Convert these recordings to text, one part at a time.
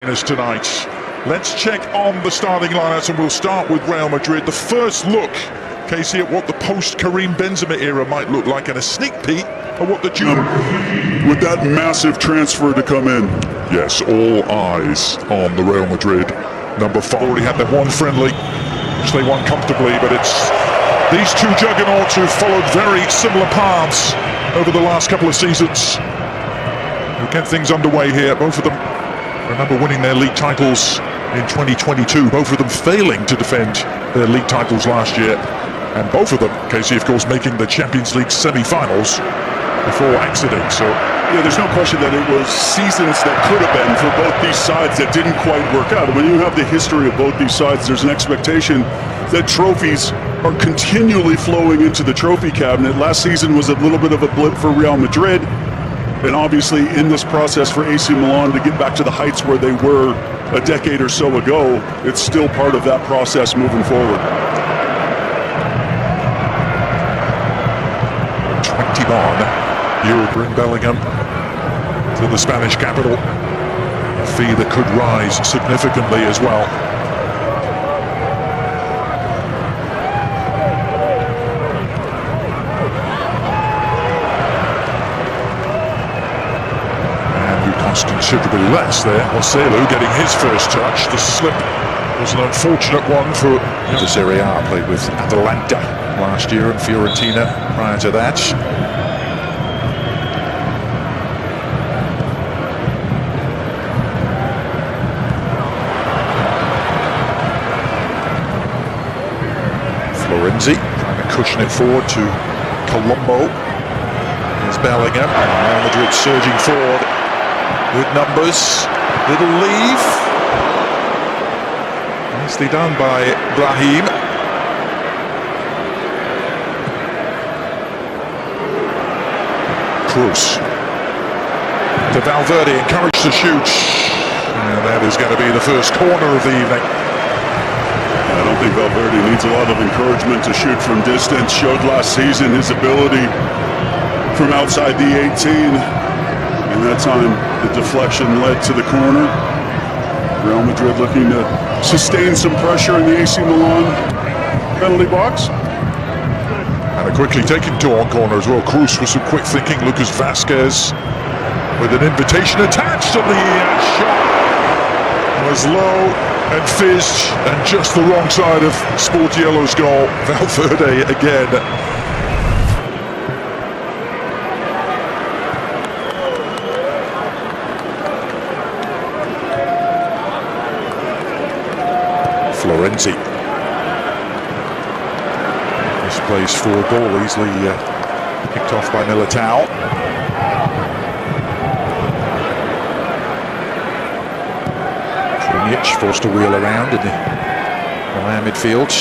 Tonight. Let's check on the starting lineups, and we'll start with Real Madrid. The first look, Casey, at what the post-Karim Benzema era might look like, and a sneak peek at what the with that massive transfer to come in. Yes, all eyes on the Real Madrid number 5. Already had their one friendly, which they won comfortably, but it's these two juggernauts who've followed very similar paths over the last couple of seasons who get things underway here. Both of them, remember, winning their league titles in 2022, both of them failing to defend their league titles last year, and both of them, Casey, of course, making the Champions League semi-finals before exiting. So yeah, there's no question that it was seasons that could have been for both these sides that didn't quite work out. When you have the history of both these sides, there's an expectation that trophies are continually flowing into the trophy cabinet. Last season was a little bit of a blip for Real Madrid, and obviously in this process for AC Milan to get back to the heights where they were a decade or so ago, it's still part of that process moving forward. 21 euro bring Bellingham to the Spanish capital, a fee that could rise significantly as well. Considerably less there. Marcelo getting his first touch. The slip was an unfortunate one for the Serie A. Played with Atalanta last year and Fiorentina prior to that. Florenzi trying to cushion it forward to Colombo. Here's Bellingham. Real Madrid surging forward with numbers. Little leave. Nicely done by Brahim. Cruz to Valverde, encouraged to shoot. And that is going to be the first corner of the evening. I don't think Valverde needs a lot of encouragement to shoot from distance. Showed last season his ability from outside the 18. And that time, the deflection led to the corner. Real Madrid looking to sustain some pressure in the AC Milan penalty box. And a quickly taken to on corner as well. Cruz with some quick thinking. Lucas Vazquez with an invitation attached, and the shot was low and fizzed and just the wrong side of Sportiello's goal. Valverde again. Florenzi. This plays for a goal, easily picked off by Militao. Krunic forced to wheel around in the Milan midfield.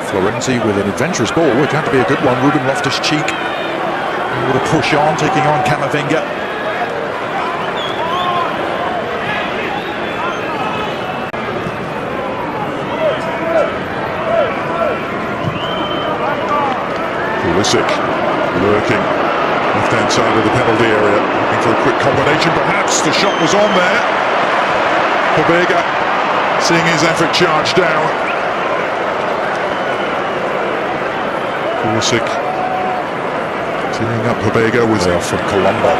Florenzi with an adventurous ball, which had to be a good one. Ruben Loftus-Cheek able to push on, taking on Camavinga. Pulisic lurking left-hand side of the penalty area, looking for a quick combination perhaps. The shot was on there. Pobega seeing his effort charged down. Pulisic tearing up Pobega with from Colombo.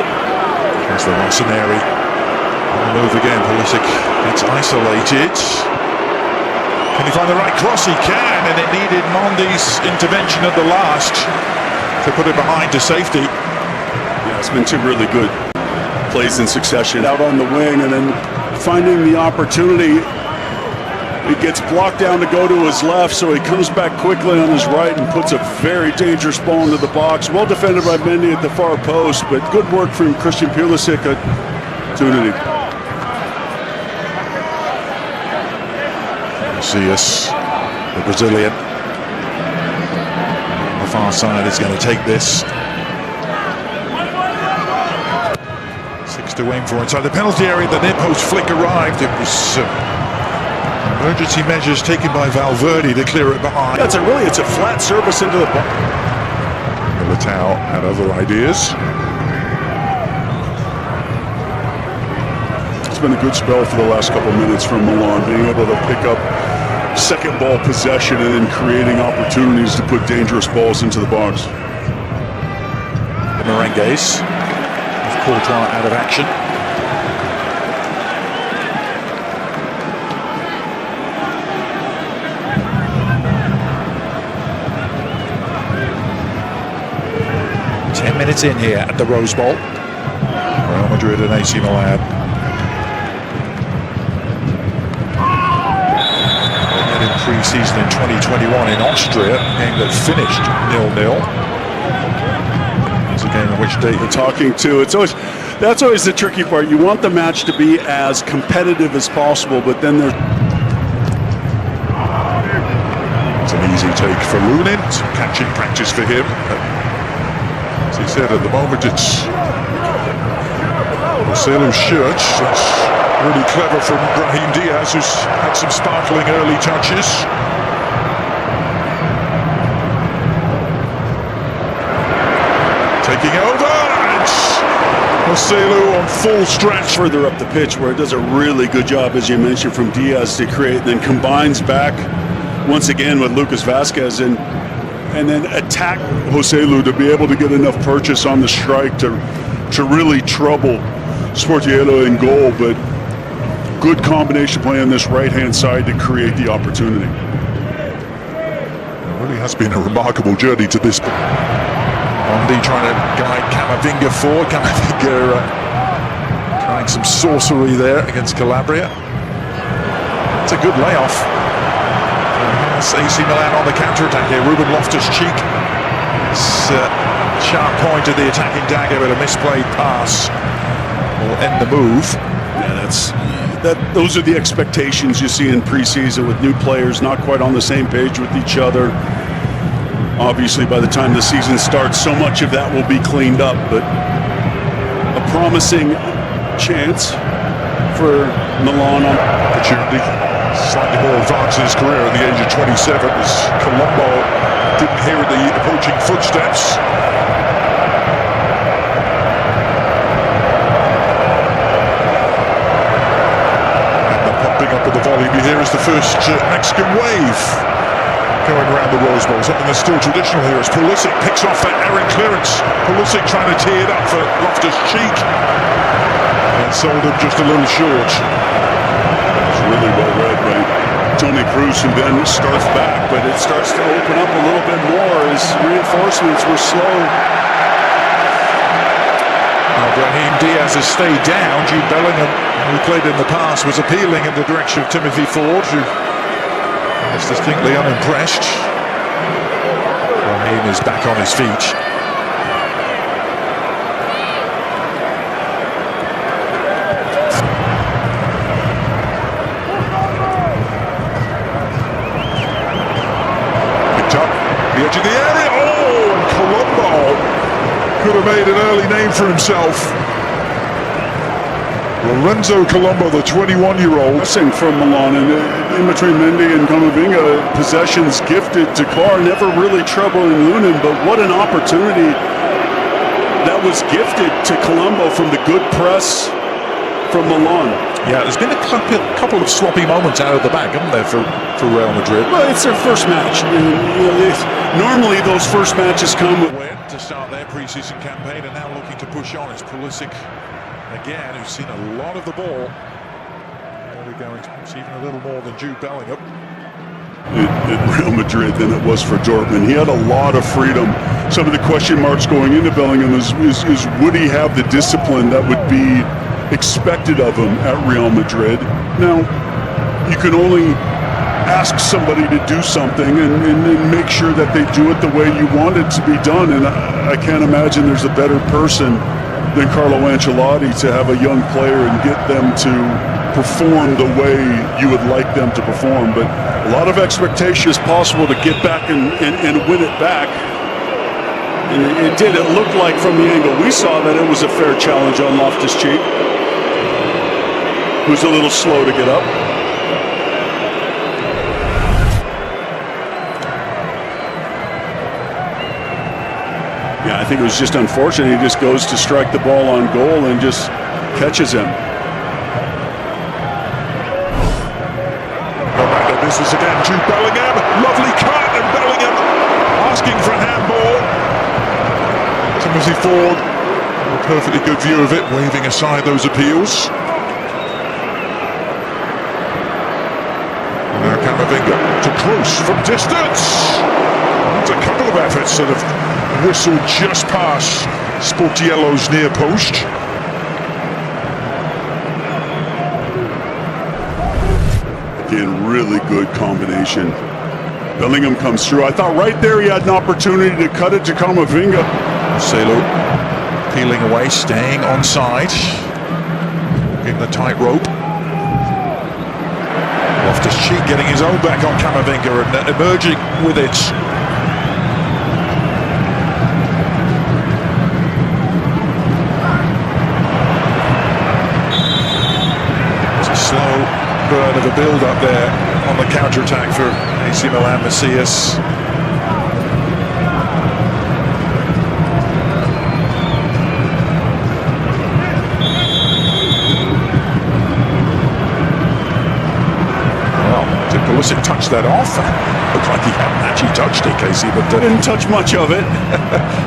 There's the Rossoneri on the move again. Pulisic gets isolated. Can he find the right cross? He can, and it needed Mondi's intervention at the last to put it behind to safety. Yeah, it's been two really good plays in succession. Out on the wing and then finding the opportunity. He gets blocked down to go to his left, so he comes back quickly on his right and puts a very dangerous ball into the box. Well defended by Mendy at the far post, but good work from Christian Pulisic at opportunity. Casillas, the Brazilian, on the far side is going to take this. 6 to aim for inside the penalty area. The near post flick arrived. It was emergency measures taken by Valverde to clear it behind. It's a flat service into the box. Militao had other ideas. been a good spell for the last couple of minutes from Milan, being able to pick up second ball possession and then creating opportunities to put dangerous balls into the box. The Merengues with Courtois out of action. Minutes in here at the Rose Bowl. Real Madrid and AC Milan. And in pre-season in 2021 in Austria, a game that finished 0-0. It's a game in which we're talking to. That's always the tricky part. You want the match to be as competitive as possible, but then there's. It's an easy take for Lunin. Some catching practice for him. As he said, at the moment it's Marcelo's shirt. That's really clever from Brahim Diaz, who's had some sparkling early touches. Taking over, and Marcelo on full stretch. Further up the pitch, where it does a really good job, as you mentioned, from Diaz to create, and then combines back once again with Lucas Vazquez and then attack Joselu to be able to get enough purchase on the strike to really trouble Sportiello in goal, but good combination play on this right-hand side to create the opportunity. It really has been a remarkable journey to this point. Mondi trying to guide Camavinga forward. Camavinga trying some sorcery there against Calabria. It's a good layoff. AC Milan on the counter-attack here. Ruben Loftus-Cheek. Sharp point of the attacking dagger, but a misplayed pass will end the move. Yeah, those are the expectations you see in preseason with new players not quite on the same page with each other. Obviously, by the time the season starts, so much of that will be cleaned up, but a promising chance for Milan on opportunity. Slightly more advanced in his career at the age of 27 as Colombo didn't hear the approaching footsteps. And the pumping up of the volume you hear is the first Mexican wave going around the Rose Bowl. Something that's still traditional here as Pulisic picks off that errant clearance. Pulisic trying to tee it up for Loftus-Cheek. And sold him just a little short. Really well read by Toni Kroos, who then starts back, but it starts to open up a little bit more as reinforcements were slow. Now Brahim Diaz has stayed down. Jude Bellingham, who played in the past, was appealing in the direction of Timothy Ford, who is distinctly unimpressed. Brahim is back on his feet. The edge of the area. Oh, and Colombo could have made an early name for himself. Lorenzo Colombo, the 21-year-old. Pressing from Milan, and in between Mendy and Camavinga, possessions gifted to Carr, never really troubling Lunin, but what an opportunity that was gifted to Colombo from the good press from Milan. Yeah, there's been a couple of sloppy moments out of the back, haven't there, for Real Madrid? Well, it's their first match. Normally, those first matches come with. To start their pre-season campaign, and now looking to push on is Pulisic again, who's seen a lot of the ball. Early going, even a little more than Jude Bellingham. At Real Madrid than it was for Dortmund. He had a lot of freedom. Some of the question marks going into Bellingham is would he have the discipline that would be expected of him at Real Madrid? Now, you can only ask somebody to do something and make sure that they do it the way you want it to be done, and I can't imagine there's a better person than Carlo Ancelotti to have a young player and get them to perform the way you would like them to perform. But a lot of expectation is possible to get back and win it back. And it did. It looked like from the angle we saw that it was a fair challenge on Loftus-Cheek, who's a little slow to get up. Yeah, I think it was just unfortunate. He just goes to strike the ball on goal and just catches him. This is again to Bellingham. Lovely cut, and Bellingham asking for a handball. Timothy Ford, a perfectly good view of it, waving aside those appeals. And now Camavinga to Kroos from distance. That's a couple of efforts that have whistled just past Sportiello's near post. Again, really good combination. Bellingham comes through. I thought right there he had an opportunity to cut it to Camavinga. Marcelo peeling away, staying onside, in the tightrope. Loftus-Cheek getting his own back on Camavinga and emerging with it. It's a slow burn of a build-up there on the counter-attack for AC Milan. Macias. Pulisic touched that off. Looked like he hadn't actually touched it, Casey, but didn't touch much of it.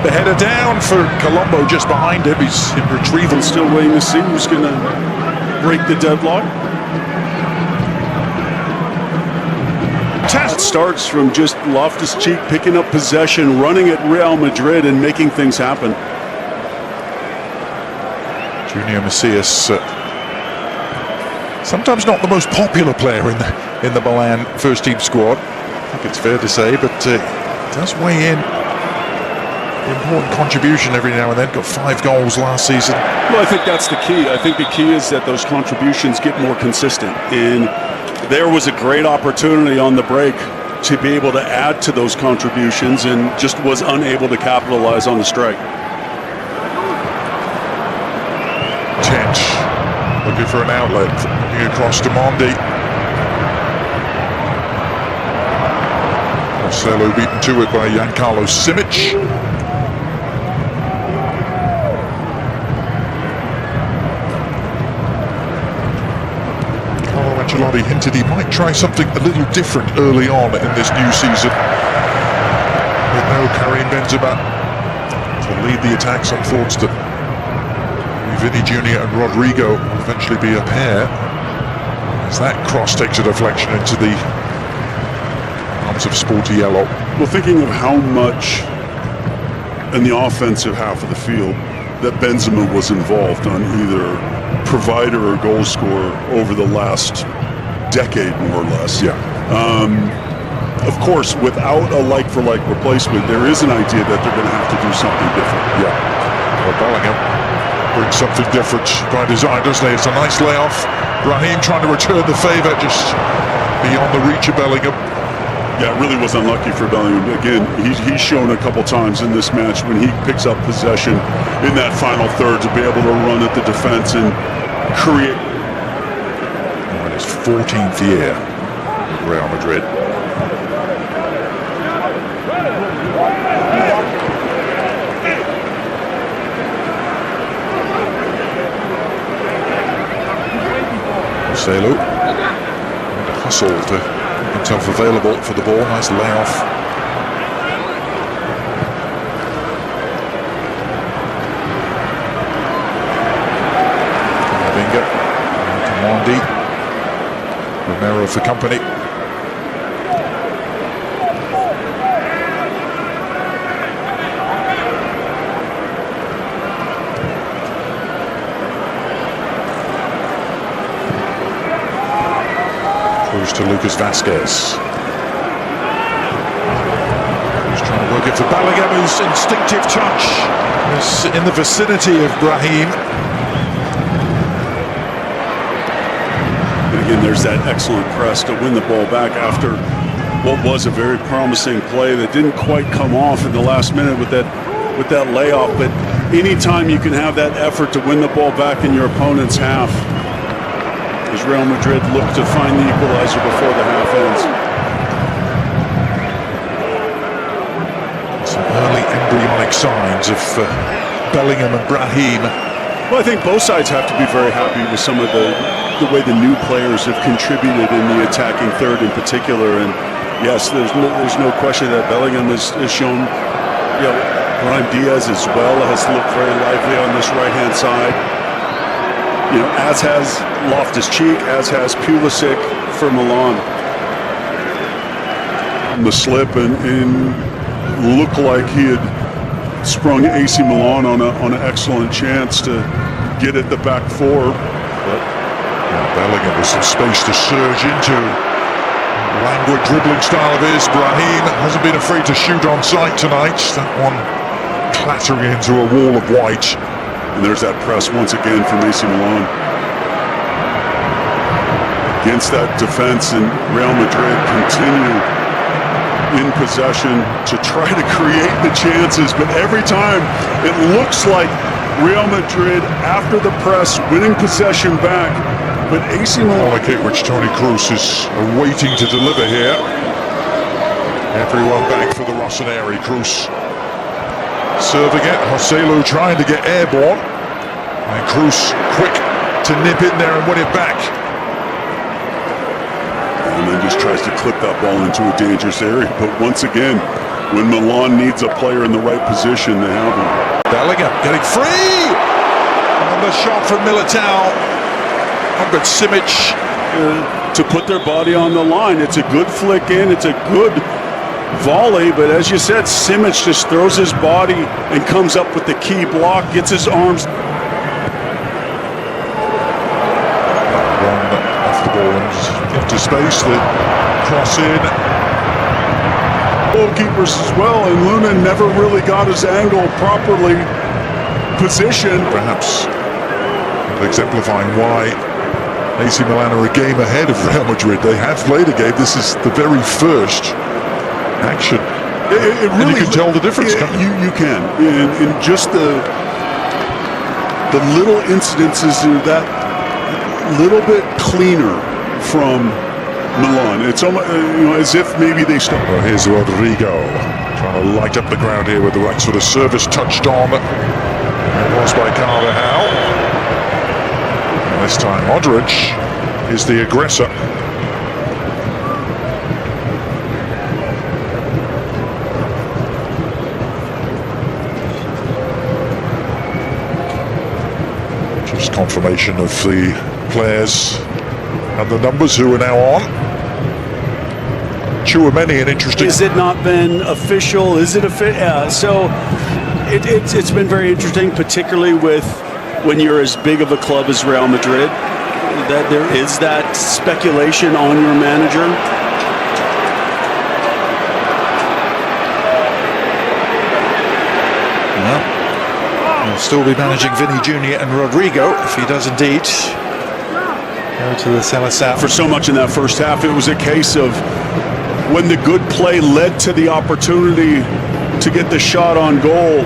The header down for Colombo just behind him. He's in retrieval. Still waiting to see who's going to break the deadlock. Test starts from just Loftus-Cheek picking up possession, running at Real Madrid and making things happen. Junior Macias, sometimes not the most popular player in the Milan first team squad, I think it's fair to say, but does weigh in. Important contribution every now and then. Got 5 goals last season. Well, I think that's the key. I think the key is that those contributions get more consistent. And there was a great opportunity on the break to be able to add to those contributions and just was unable to capitalize on the strike. Tench looking for an outlet, looking across to Mondi. Marcelo beaten to it by Giancarlo Simic. Carlo Ancelotti hinted he might try something a little different early on in this new season. With no Karim Benzema to lead the attacks on thoughts that Vini Jr. and Rodrigo will eventually be a pair. As that cross takes a deflection into the arms of Sportiello. Well, thinking of how much in the offensive half of the field that Benzema was involved on, either provider or goal scorer over the last decade, more or less. Yeah. Of course, without a like-for-like replacement, there is an idea that they're going to have to do something different. Yeah. Well, Bellingham brings something different by design, doesn't he? It's a nice layoff. Raheem trying to return the favour, just beyond the reach of Bellingham. Yeah, it really was unlucky for Bellingham. Again, he's shown a couple times in this match when he picks up possession in that final third to be able to run at the defence and create. In his 14th year at Real Madrid. Marcelo, and a hustle to make himself available for the ball. Nice layoff. Camavinga to Mondi. Romero for company. To Lucas Vazquez. He's trying to work it for Bellingham, whose instinctive touch is in the vicinity of Brahim. And again, there's that excellent press to win the ball back after what was a very promising play that didn't quite come off in the last minute with that layoff. But anytime you can have that effort to win the ball back in your opponent's half, as Real Madrid look to find the equalizer before the half ends. Some early embryonic signs of Bellingham and Brahim Well, I think both sides have to be very happy with some of the way the new players have contributed in the attacking third in particular. And yes, there's no question that Bellingham has shown, Brahim Diaz as well has looked very lively on this right-hand side. As has Loftus-Cheek, as has Pulisic for Milan. The slip and looked like he had sprung AC Milan on an excellent chance to get at the back four. But Bellingham with some space to surge into. Languid dribbling style of his. Brahim hasn't been afraid to shoot on sight tonight. That one clattering into a wall of white. And there's that press once again from AC Milan. Against that defense, and Real Madrid continue in possession to try to create the chances, but every time it looks like Real Madrid, after the press, winning possession back, but AC Milan... A kick which Toni Kroos is waiting to deliver here. Everyone back for the Rossoneri. Kroos serving it. Joselu trying to get airborne. And Kroos quick to nip in there and win it back. And then just tries to clip that ball into a dangerous area. But once again, when Milan needs a player in the right position, they have him. Bellingham getting free! And the shot from Militao. But Simic to put their body on the line. It's a good flick in. It's a good volley. But as you said, Simic just throws his body and comes up with the key block, gets his arms. Into space, the cross in. Goalkeepers as well, and Luna never really got his angle properly positioned. Perhaps exemplifying why AC Milan are a game ahead of Real Madrid. They have played a game. This is the very first action. It really, and you can tell the difference. You can. And just the little incidences that little bit cleaner from Milan. It's almost, as if maybe they start. Well, here's Rodrigo trying to light up the ground here with the right sort of service touched on. It was by Carvajal. And this time Modric is the aggressor. Just confirmation of the players and the numbers who are now on. Chouameni, an interesting... Has it not been official? Is it official? So it's been very interesting, particularly with when you're as big of a club as Real Madrid, that there is that speculation on your manager. Well, he'll still be managing Vinny Jr. and Rodrigo if he does indeed go to the Salazar. For so much in that first half, it was a case of when the good play led to the opportunity to get the shot on goal,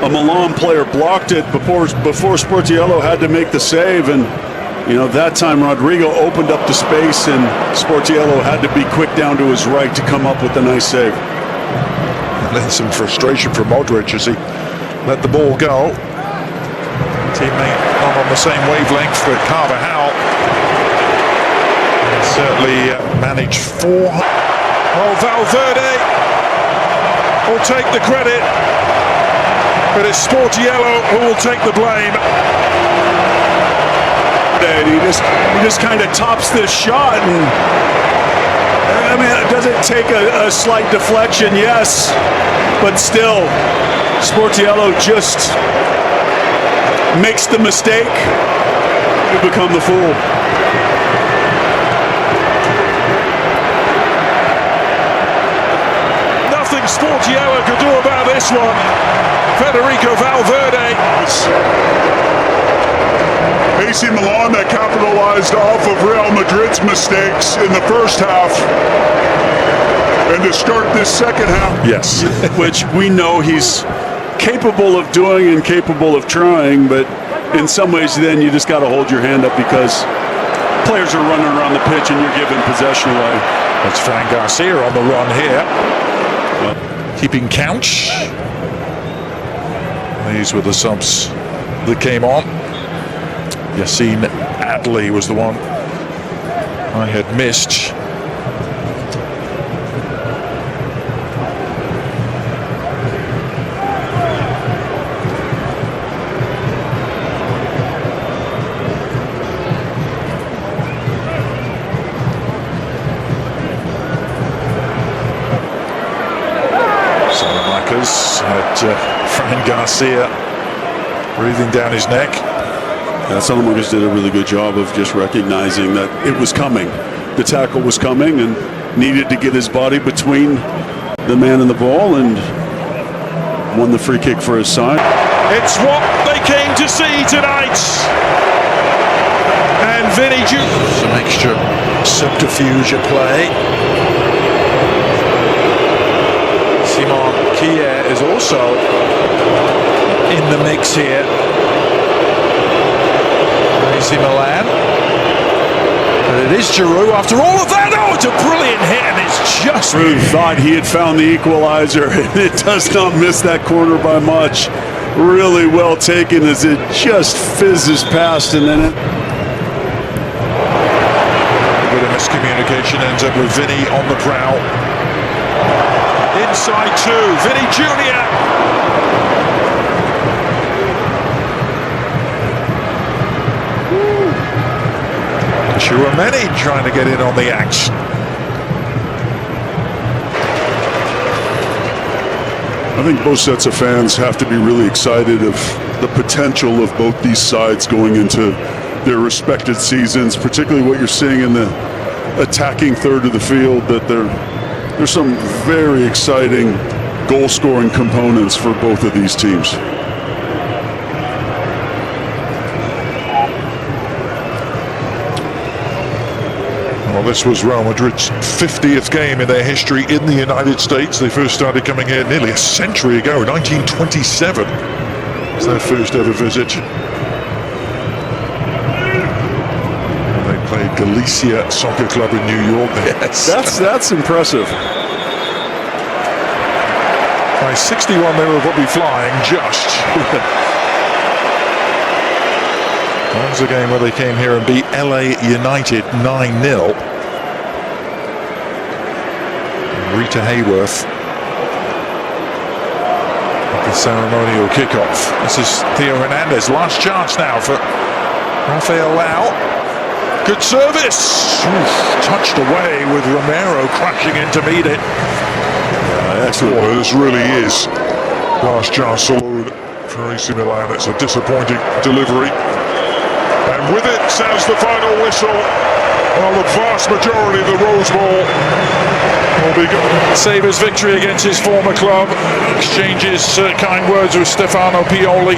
a Milan player blocked it before Sportiello had to make the save, and that time Rodrigo opened up the space and Sportiello had to be quick down to his right to come up with a nice save. And then some frustration from Modric as he let the ball go. Teammate not on the same wavelength with Carvajal. Certainly managed four. Oh, Valverde will take the credit, but it's Sportiello who will take the blame. And he just kind of tops this shot, and I mean, does it take a slight deflection? Yes, but still, Sportiello just makes the mistake to become the fool. Nothing Sportiello could do about this one. Federico Valverde. AC Milan that capitalized off of Real Madrid's mistakes in the first half, and to start this second half, yes, which we know he's capable of doing and capable of trying, but in some ways then you just got to hold your hand up because players are running around the pitch and you're giving possession away. It's Fran Garcia on the run here, keeping count. These were the subs that came on. Yassine Adli was the one I had missed. Had Fran Garcia breathing down his neck. Salamanca did a really good job of just recognizing that it was coming. The tackle was coming and needed to get his body between the man and the ball, and won the free kick for his side. It's what they came to see tonight. And Vinny Some extra subterfuge at play. Simon Kier is also in the mix here. AC Milan. But it is Giroud after all of that. Oh, it's a brilliant hit, and it's just... Giroud thought he had found the equalizer, and it does not miss that corner by much. Really well taken as it just fizzes past, and then it... A bit of miscommunication ends up with Vinny on the prowl. Inside two, Vinny Jr. Chouameni trying to get in on the action. I think both sets of fans have to be really excited of the potential of both these sides going into their respected seasons, particularly what you're seeing in the attacking third of the field, that there's some very exciting goal-scoring components for both of these teams. Well, this was Real Madrid's 50th game in their history in the United States. They first started coming here nearly a century ago, 1927 was their first ever visit. They played Galicia Soccer Club in New York. Yes. That's impressive. By 61 they were probably flying just. That was a game where they came here and beat LA United 9-0. Rita Hayworth at the ceremonial kickoff. This is Theo Hernandez. Last chance now for Rafael Lau. Good service. Touched away with Romero crashing in to meet it. Excellent. Well, this really is last chance saloon for AC Milan. It's a disappointing delivery. And with it sounds the final whistle. Well, the vast majority of the Rose Bowl will be good. Sabres' victory against his former club. Exchanges kind words with Stefano Pioli.